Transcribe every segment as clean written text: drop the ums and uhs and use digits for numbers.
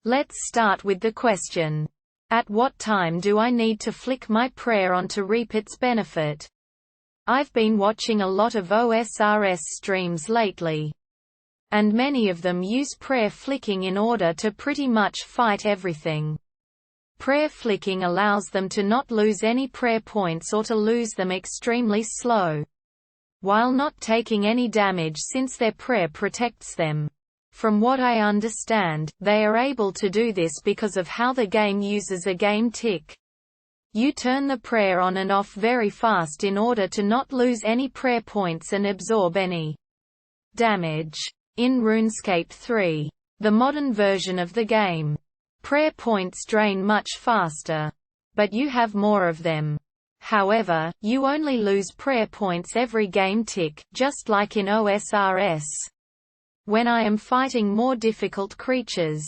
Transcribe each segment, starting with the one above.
Let's start with the question. At what time do I need to flick my prayer on to reap its benefit? I've been watching a lot of OSRS streams lately. And many of them use prayer flicking in order to pretty much fight everything. Prayer flicking allows them to not lose any prayer points or to lose them extremely slow, while not taking any damage since their prayer protects them. From what I understand, they are able to do this because of how the game uses a game tick. You turn the prayer on and off very fast in order to not lose any prayer points and absorb any damage. In RuneScape 3, the modern version of the game, prayer points drain much faster, but you have more of them. However, you only lose prayer points every game tick, just like in OSRS. When I am fighting more difficult creatures,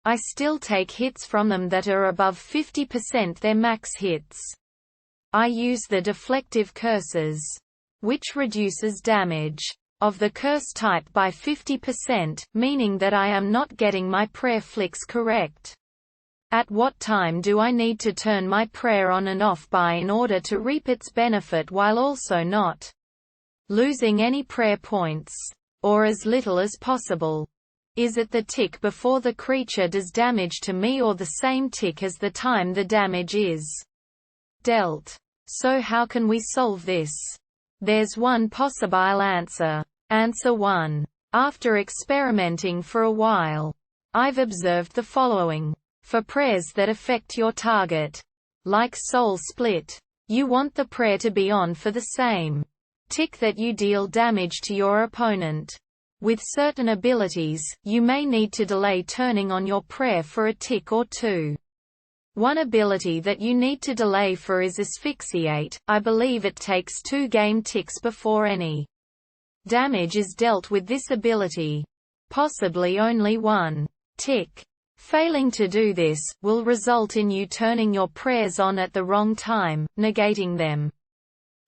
I still take hits from them that are above 50% their max hits. I use the deflective curses, which reduces damage of the curse type by 50%, meaning that I am not getting my prayer flicks correct. At what time do I need to turn my prayer on and off by in order to reap its benefit while also not losing any prayer points, or as little as possible? Is it the tick before the creature does damage to me or the same tick as the time the damage is dealt? So how can we solve this? There's one possible answer. Answer 1. After experimenting for a while, I've observed the following. For prayers that affect your target, like Soul Split, you want the prayer to be on for the same tick that you deal damage to your opponent. With certain abilities, you may need to delay turning on your prayer for a tick or two. One ability that you need to delay for is Asphyxiate. I believe it takes 2 game ticks before any damage is dealt with this ability. Possibly only 1 tick. Failing to do this will result in you turning your prayers on at the wrong time, negating them.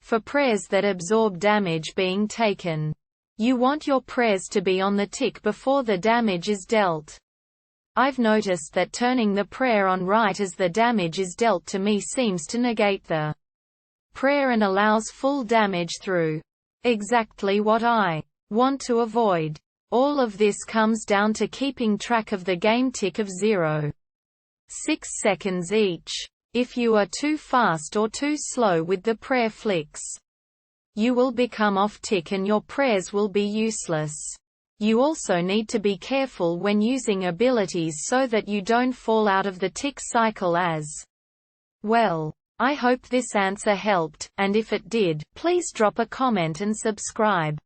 For prayers that absorb damage being taken, you want your prayers to be on the tick before the damage is dealt. I've noticed that turning the prayer on right as the damage is dealt to me seems to negate the prayer and allows full damage through. Exactly what I want to avoid. All of this comes down to keeping track of the game tick of 0.6 seconds each. If you are too fast or too slow with the prayer flicks, you will become off tick and your prayers will be useless. You also need to be careful when using abilities so that you don't fall out of the tick cycle as well. I hope this answer helped, and if it did, please drop a comment and subscribe.